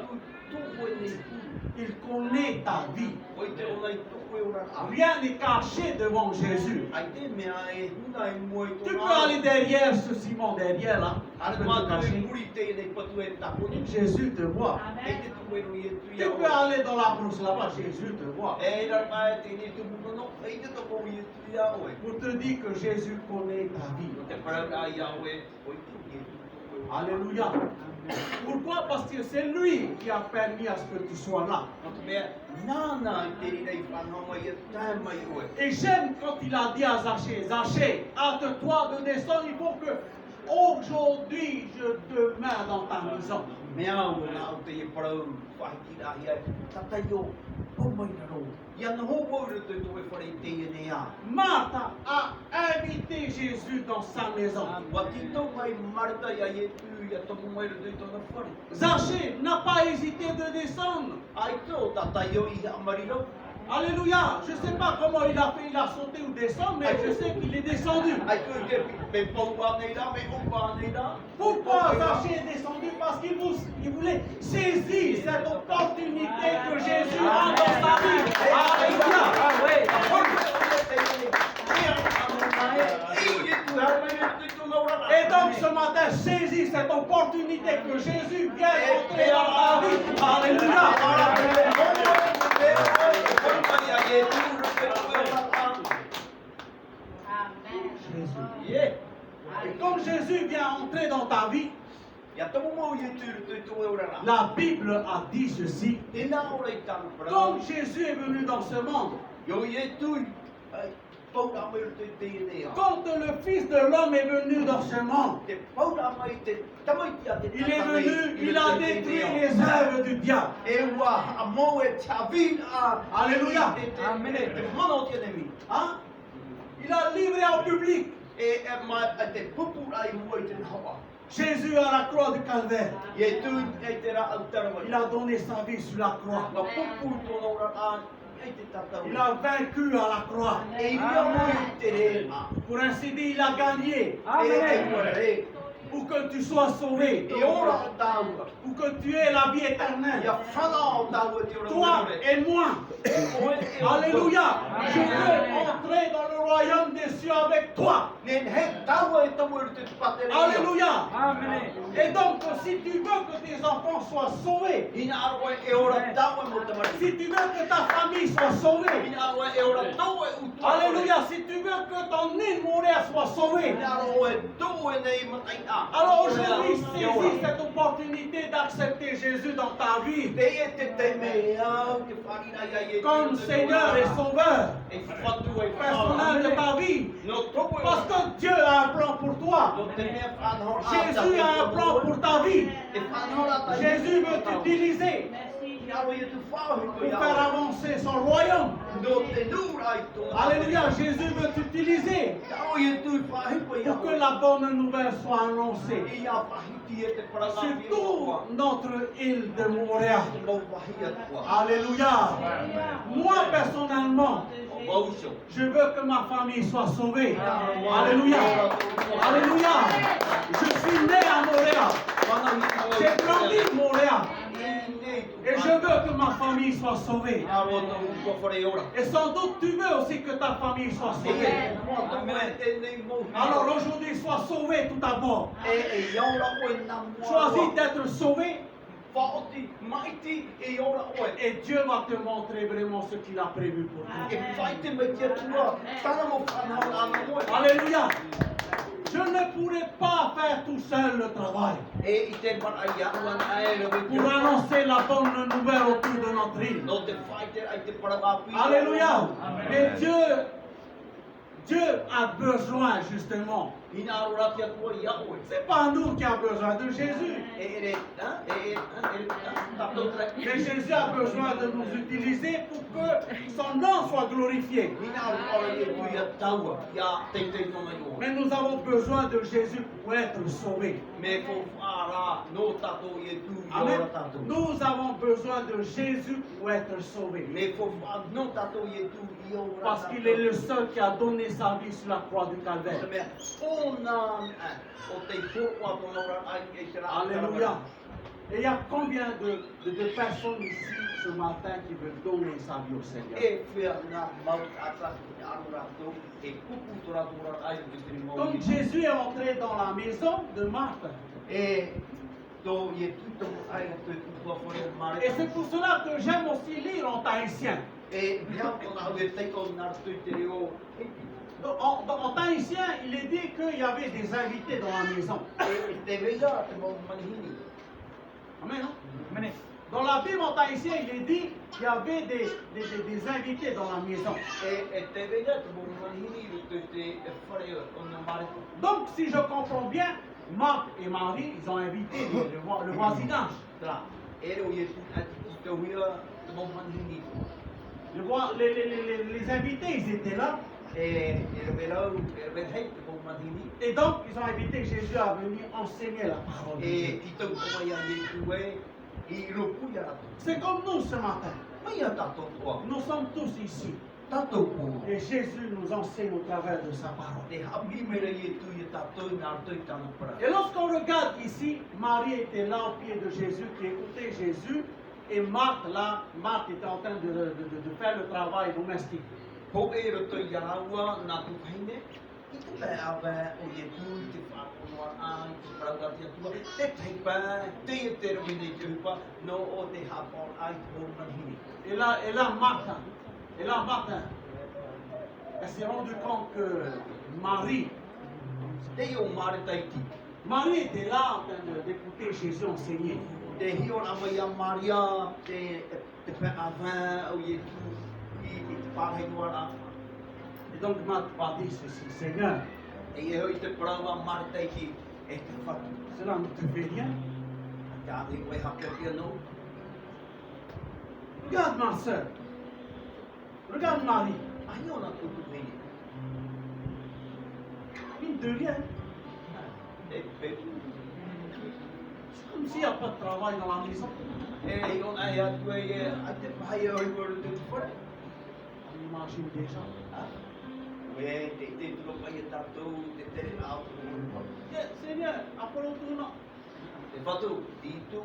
tu tō e nei tu. Il connaît ta vie. O i te o nei tō e ora a. Rien n'est caché devant Jésus. Ai te mea e huna e mua i Tu tō peux aller derrière ce Simon, derrière là. Tu Ana peux te mātou e cacher. muri te nei patu e taponi. Jésus te voit. E te tō e no i e tu Tu ia peux ua. aller dans la brousse là-bas, Jésus te voit. E ra mai te nei tu mukono. E te tō o i e tu ia oe. Pour te dire que Jésus connaît ta vie. Te parau a ia oe. O i tu i e tu tō e ora. Alléluia. Pourquoi? Parce que c'est lui qui a permis à ce que tu sois là. O te mea, nāna i te rira i whanonga i a tae mai oe. Et j'aime quand il a dit à Zachée, Zachée, hâte-toi de descendre, il faut que aujourd'hui je demeure dans ta maison. Mea o nā o te e parau whahiki rā hi ai. Tatai o, o mai raro. Ia na hou au rito i tō e whare i te e ne a. Marthe a invité Jésus dans sa maison. Wa tito mai Marta ia i e tu ja tomu mai de tona fare. Zachée n'a pas hésité de descendre. Ai to tata yo I amarilo. Alléluia. Je ne sais pas comment il a fait, il a sauté ou descendu, mais je sais qu'il est descendu. Ai to ke me pomba nei da me umba nei da. Pourquoi Zachée est descendu? Parce qu'il voulait saisir cette opportunité que Jésus a dans sa vie. Alléluia. Et donc ce matin, saisis cette opportunité que Jésus vient entrer dans ta vie. Alléluia. Jésus. Et comme Jésus vient entrer dans ta vie, la Bible a dit ceci. Comme Jésus est venu dans ce monde, quand le Fils de l'homme est venu dans ce monde, il est venu, il a détruit les œuvres du diable. Alléluia. Hein? Il a livré en public. Jésus à la croix du Calvaire. Il a donné sa vie sur la croix. Il a vaincu à la croix. Pour ainsi dire, il a gagné. Pour que tu sois sauvé. Pour que tu aies la vie éternelle. Toi et moi. Alléluia. Je veux entrer dans le royaume des cieux avec toi. Alléluia. Et donc, si tu veux que tes enfants soient sauvés, si tu veux que ta famille soit sauvée, alléluia, si tu veux que ton île Montréal soit sauvée, alors aujourd'hui, saisis cette opportunité d'accepter Jésus dans ta vie comme Seigneur et Sauveur personnel de ta vie. Parce que Dieu a un plan pour toi. Jésus a un plan pour ta vie. Jésus veut t'utiliser pour faire avancer son royaume. Alléluia, Jésus veut t'utiliser pour que la bonne nouvelle soit annoncée sur toute notre île de Montréal. Alléluia. Moi personnellement, je veux que ma famille soit sauvée. Alléluia. Alléluia. Je suis né à Montréal. J'ai grandi à Montréal. Et je veux que ma famille soit sauvée. Et sans doute tu veux aussi que ta famille soit sauvée. Alors aujourd'hui, sois sauvé tout d'abord. Choisis d'être sauvé. Et Dieu va te montrer vraiment ce qu'il a prévu pour toi. Alléluia. Je ne pourrais pas faire tout seul le travail pour annoncer la bonne nouvelle autour de notre île. Alléluia. Mais Dieu a besoin justement. C'est pas nous qui avons besoin de Jésus. Mais Jésus a besoin de nous utiliser pour que son nom soit glorifié. Mais nous avons besoin de Jésus pour être sauvés. Amen. Nous avons besoin de Jésus pour être sauvés. Parce qu'il est le seul qui a donné sa vie sur la croix du Calvaire. Alléluia. Et il y a combien de personnes ici ce matin qui veulent donner sa vie au Seigneur? Donc Jésus est entré dans la maison de Marthe. Et c'est pour cela que j'aime aussi lire en tahitien. En tahitien, il est dit qu'il y avait des invités dans la maison. Amen. Dans la Bible en tahitien, il est dit qu'il y avait des invités dans la maison. Donc, si je comprends bien, Marc et Marie, ils ont invité le voisinage. Les invités, ils étaient là. E revelo hei te mo madini. Et donc, ils ont invité Jésus à venir enseigner la parole de E Dieu. ti tau koma ia ni kue i ropu ia ratu. C'est comme nous ce matin. Mai ia tatou tua. Nous sommes tous ici. Tatou pu. Et Jésus nous enseigne au travers de sa parole. Te hapi mera i tu i tatou i nā tui tana para. Et lorsqu'on regarde ici, Marie était là au pied de Jésus, qui écoutait Jésus, et Marthe, là, Marthe était en train de faire le travail domestique. Ko e roto i araua nā tu kaine. I te pē awe o i tu i te whakonoa a, i te parangati atua. Te teipa, te i te rawine i te hupa, no o te hapon ai te o manhini. Et là, Marthe, elle s'est rendue compte que Marie Te o mare taiti. était là en train d'écouter Jésus enseigner. Te hion ama ia Maria, te pē awe o i tu i te pārhenua. Et donc Marthe va dire ceci, Seigneur, E e hoi te parawa mare taiti e te whatu. cela ne te fait rien. Te ahi koe hapea pia no. Regarde ma soeur, regarde Marie, Ai ona tutu hini. mine de rien, E pe. c'est comme s'il n'y a pas de travail dans la maison. E ona e atu e a te pahi e hoi kore te whare. On imagine déjà. Ue te turo pai e tātou te tere nā au. Seigneur, appelons-nous. Te whatu, ti tu.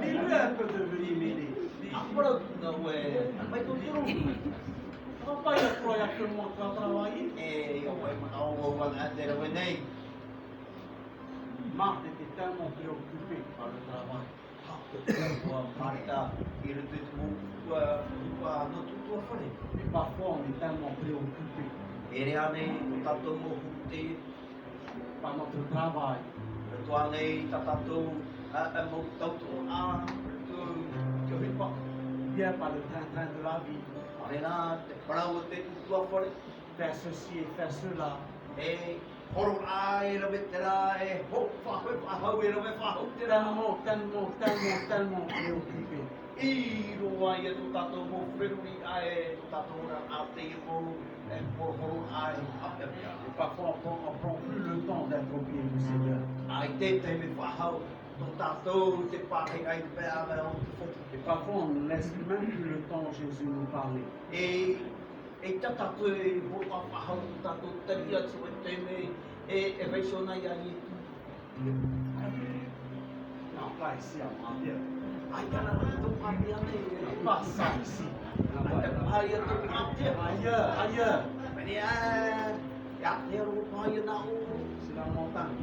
Dis-lui un peu de venir m'aider. Apara tuna ue. Mai tō tiro. Ça va pas y être il y a que moi qui va travailler. E o wai mana o o wana te rawe nei. Marthe était tellement préoccupée par le travail. Ua marita i rutu te mō ua no tutua whare. Et parfois, on est tellement préoccupé E rea nei, o tātou mō hukute. par notre travail. Toa nei, tā tātou mō tautu a. Te hipa. Bien par le train-train de la vie. Ane nā, te parau te tutua whare. Faire ceci et faire cela. E horo a e rawe te rā, e ho whahau e rawe whahau te rā. Tellement préoccupé. I roa i e tō tātou mō whenuri a e tō tātou rā a te i mō e horo a e apea. Et parfois, on prend plus le temps d'être au pied du Seigneur. Ai te te me whahau, tō tātou te pāhei ai te pēa me o te whotu. Et parfois, on ne laisse même plus le temps Jésus nous parler. E tā tātou e horo a whahau, tō tātou tari atu e te me e veisona i a i tu. Non, pas ici, à Mandier. Ai tāna tō pāpia nei. Pas ça ici. Ai te pāia tō pāpia. Ailleurs. Mene ia te aro pāia nā o. C'est la montagne.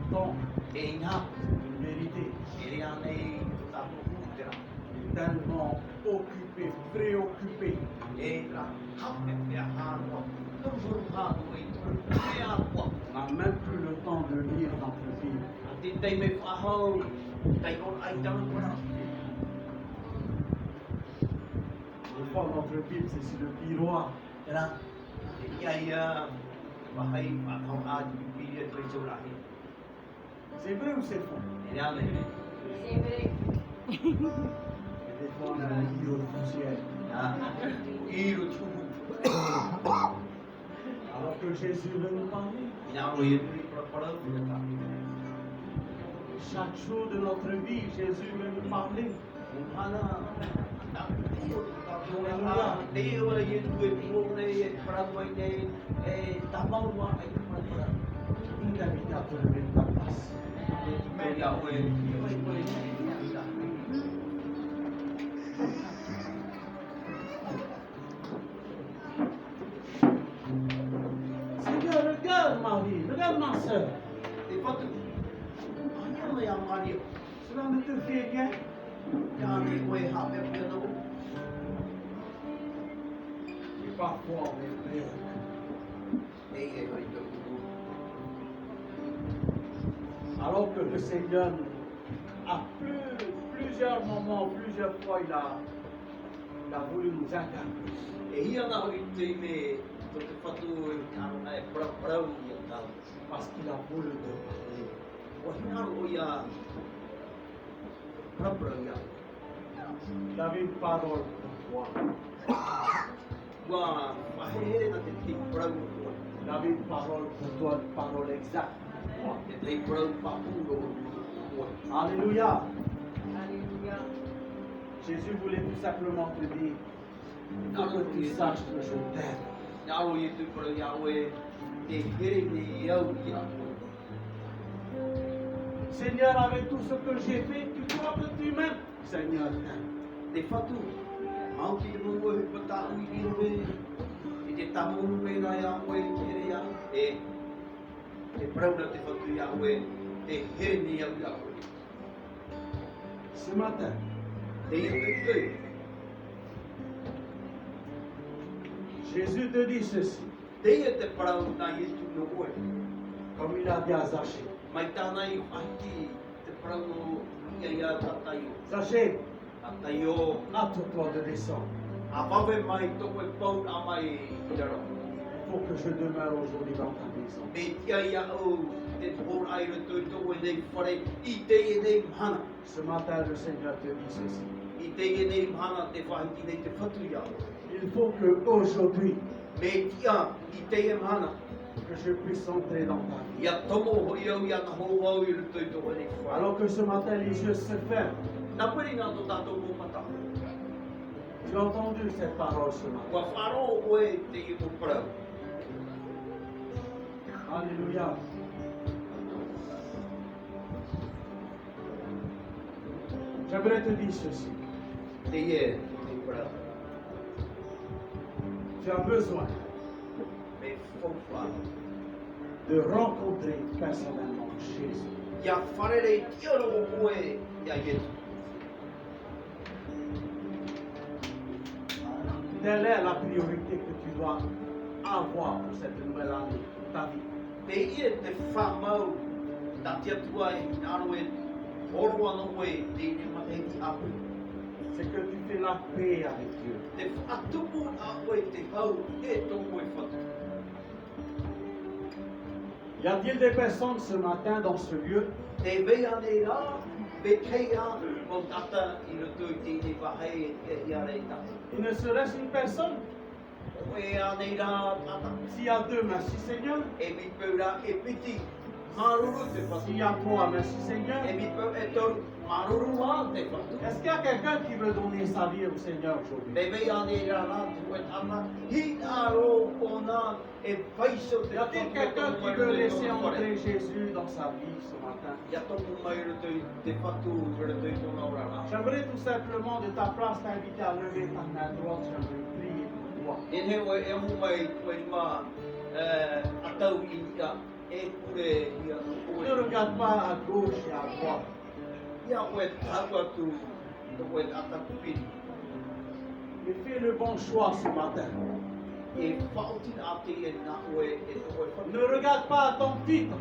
Pourtant, E inga, c'est une vérité. e rea nei tō tātou hūtera. Tellement occupé, préoccupé. E ra hape pia hānua. Tōru hānua i tōru pia kua. On n'a même plus le temps de lire notre Bible. A te tei me whahau, tei on ai tāna kora. Des fois, notre Bible, c'est sur le tiroir. E ra, e ia wahai whakau ādi pipiri e tōi tōrahi. C'est vrai ou c'est faux? E rea nei. C'est vrai. Et des fois, on a un lit au poussière. Iro tuhu. Alors que Jésus veut nous parler. Ina o e tui parapara tira tā. Chaque jour de notre vie, Jésus veut nous parler. Ana, na teo tātou teo e tui e pio nei, e parangai nei, e tamaua ai te parapara. Il t'invite à te lever de ta place. Me ia o e tio e koe nei. Seigneur, regarde Marie, regarde ma soeur. Te whatu, aia mai a Maria, Cela ne te fait rien. ia nei koe hape pia no. Et parfois, on est préoccupé. Ei e hoi tau kuku. Alors que le Seigneur, à plusieurs moments, plusieurs fois, il a voulu nous incarner. E hia na hoi tui me, tō te whatu e kāna e paraparau i a tāu. Parce qu'il a voulu te parler. O hinaro o ia paraparau ia. J'avais une parole pour toi. Wa mahere na te te prau ko. J'avais une parole pour toi, une parole exacte pour toi. Te te prau pa puro ko. Alléluia. Alléluia. Jésus voulait tout simplement te dire, il faut que tu saches que je t'aime. Nao ye tu prau Yahweh te here ni yau ya. Seigneur, avec tout ce que j'ai fait, tu crois que tu m'aimes. Seigneur, t'aime. Te fatu mau ki te mungo he pata ui ni roe. I te tamu pe na Yahweh here ya. Te prau na te fatu Yahweh te here ni yau Yahweh. Ce matin, Te ye te Jésus te dit ceci, te ye te prau na ye tu no oe. comme il a dit à Zachée. Mai tāna i whaki te prau no ia tataio. Zachée, Tataio. hâte-toi de descendre. A wawe mai toko e pau a mai i raro. Il faut que je demeure aujourd'hui dans ta maison. Me tia ia au te tōr ai rato i toko e nei whare i te e nei mhana. Ce matin, le Seigneur te dit ceci. I te e nei mhana te whahiki nei te whatu ia. Il faut que aujourd'hui, Me tia i te e mhana. que je puisse entrer dans ta vie. Ia tomo hoi au ia na hou au i rato i toko e nei whare. Alors que ce matin, les yeux se ferment. Nā peri nā tō tātou mō mata. Tu as entendu cette parole ce matin. Wa wharo oe te i mō prau. Alléluia. J'aimerais te dire ceci. Te e te prau. Tu as besoin Me whauwhara. de rencontrer personnellement Jésus. Ia wharere ki aro oe ia Yesu. Telle est la priorité que tu dois avoir pour cette nouvelle année, pour ta vie. Te ia te whamau ta tia tua i aro e oro ana oe te ne maheki apu. C'est que tu fais la paix avec Dieu. Te whatupu a oe te hau e tongo e whatu. Y a-t-il des personnes ce matin dans ce lieu Te vea nei rā, me keia o tata i roto i tēne wahei e ia rei tata. Il ne serait-ce une personne? Oe a nei rā tata. S'il y a deux, merci Seigneur. E mi peura e piti. Maruru te whatu. S'il y a trois, merci Seigneur. E mi peu e tau maruru a te whatu. Est-ce qu'il y a quelqu'un qui veut donner sa vie au Seigneur aujourd'hui? Me vea nei rā rā tu e tata. Hi aro o nā e paiso te Y a-t-il quelqu'un qui veut laisser entrer Jésus dans sa vie ce matin? Ia toku mai roto i te whatu roto i tōna ora rā. J'aimerais tout simplement de ta place t'inviter à lever ta main droite. J'aimerais prier pour toi. E he oe e mu mai koe mā atau i ia e kure ia Ne oe. regarde pas à gauche et à droite. Ia oe tātu atu oe ataku piri. Mais fais le bon choix ce matin. E whaotina ate e nā oe e to oe Ne whatu. regarde pas à ton titre.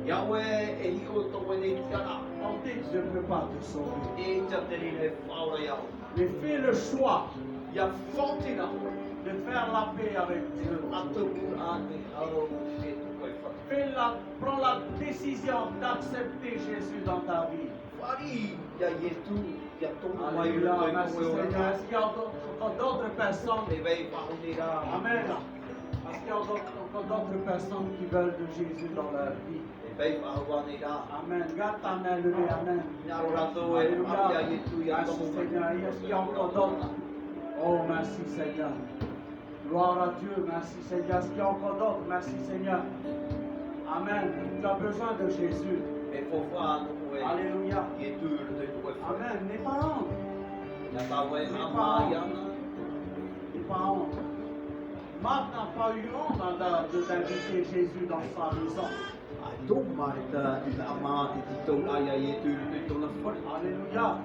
Ia oe e hi o to oe nei tiara. Ton titre, je ne peux pas te sauver. E ta te rire whaora ia o. Mais fais le choix Ia whaotina oe. de faire la paix avec Dieu. Ataku a te haro e to oe whatu. Prends la décision d'accepter Jésus dans ta vie. Whari ia Yesu ia toku mai Alléluia, roto i merci koe ora. Seigneur. Est-ce qu'il y a encore d'autres personnes? Te vei whaone rā. Amen. Est-ce qu'il y a encore d'autres personnes qui veulent de Jésus dans leur vie? Te vei whaone rā. Amen. Garde ta main levée. Amen. Nā rato e whapia Alléluia. Yesu ia Merci toku mai. Seigneur. Est-ce qu'il y a encore d'autres? Oh, merci Seigneur. Gloire à Dieu. Merci Seigneur. Est-ce qu'il y a encore d'autres? Merci Seigneur. Amen. Tu as besoin de Jésus. E whawha e Alléluia. e tūru te koe whai. Amen. N'aie pas honte. Ia tāua e hama i ana. N'aie pas honte. Marc n'a pas eu honte d'inviter Jésus dans sa maison. Ai tō mai ta i ta ama te titou ai ai e tūru te tōna whare. Alléluia.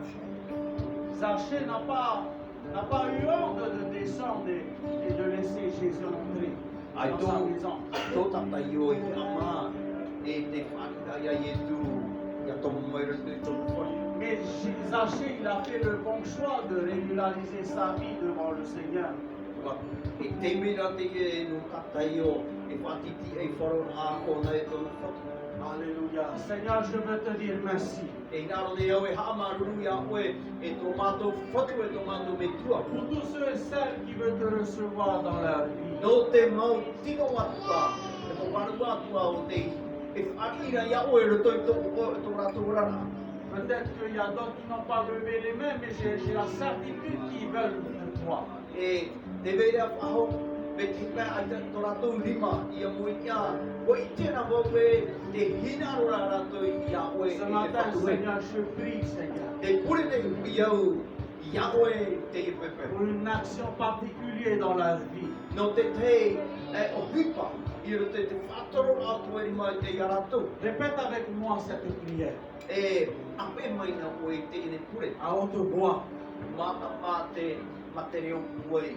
Zachée n'a pas eu honte de descendre et de laisser Jésus entrer Ai dans sa maison. tō tata i o i te ama e te whakita ai ai e tū. Ia tōmu mai roto i tōna whare. Mais Zachée, il a fait le bon choix de régulariser sa vie devant le Seigneur. E te mira te e no tata i o e whatiti e wharo a kona e tonu whatu. Alléluia. Seigneur, je veux te dire merci E ngaro ne au e haamaruru ia oe e tō mātou whatu e tō mātou me tua. pour tous ceux et celles qui veulent te recevoir dans leur vie. No te mau tino atua, e tō whanua atua o te e whaira ia oe roto i tō rātou rana. Peut-être qu'il y a d'autres qui n'ont pas levé les mains, mais j'ai la certitude qu'ils veulent de toi. E te veira whaho, me te pē ai tō rātou rima ia moi ia. O i tēnā wawe te hina rora rātou ia oe e Ce te matin, whatu e. Seigneur, je prie, Seigneur, Te pure nei iau, ia oe te i pepe. pour une action particulière dans leur vie. No te te o hipa, i ro te whatoro atu e rima te ia rātou. Répète avec moi cette prière E ape mai na oe te ine pure. à haute voix. Ma te reo oe.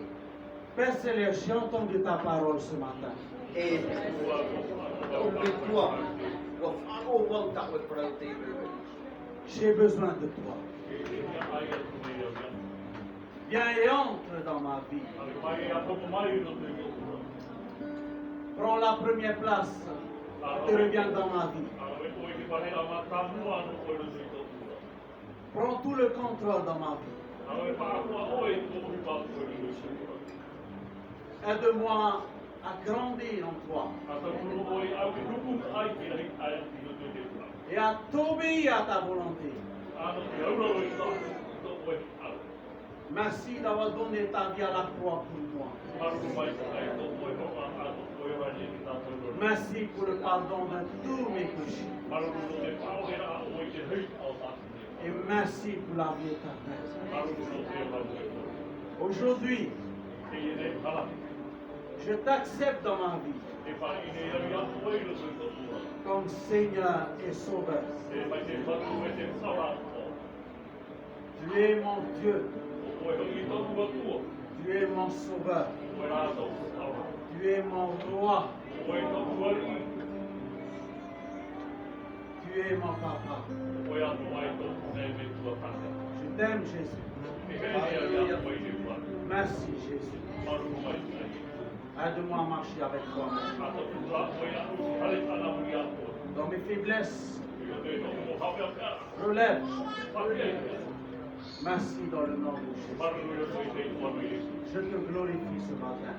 Père Céleste, j'ai entendu ta parole ce matin. E o me tua, o whako wau tau e parau te iwe. J'ai besoin de toi. Viens et entre dans ma vie. Prends la première place et reviens dans ma vie. Prends tout le contrôle dans ma vie. Aide-moi à grandir en toi et à t'obéir à ta volonté. Merci d'avoir donné ta vie à la croix pour moi. Merci pour le pardon de tous mes péchés. Et merci pour la vie éternelle. Aujourd'hui, je t'accepte dans ma vie comme Seigneur et Sauveur. Tu es mon Dieu. Tu es mon Sauveur. Tu es mon Roi. Tu es mon Papa. Je t'aime, Jésus. Merci, Jésus. Aide-moi à marcher avec toi. Dans mes faiblesses, relève. Merci dans le nom de Jésus. Je te glorifie ce matin.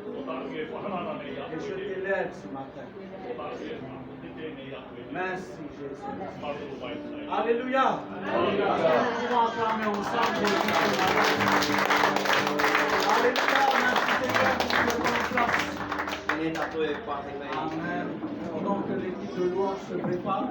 Et je t'élève ce matin. Merci Jésus. Alléluia. Alléluia. Nous pouvons acclamer ensemble Jésus ce matin. Alléluia. Merci Seigneur pour le temps de place. E nā toi e pāhe mai. Amen. Pendant que l'équipe de louange se prépare,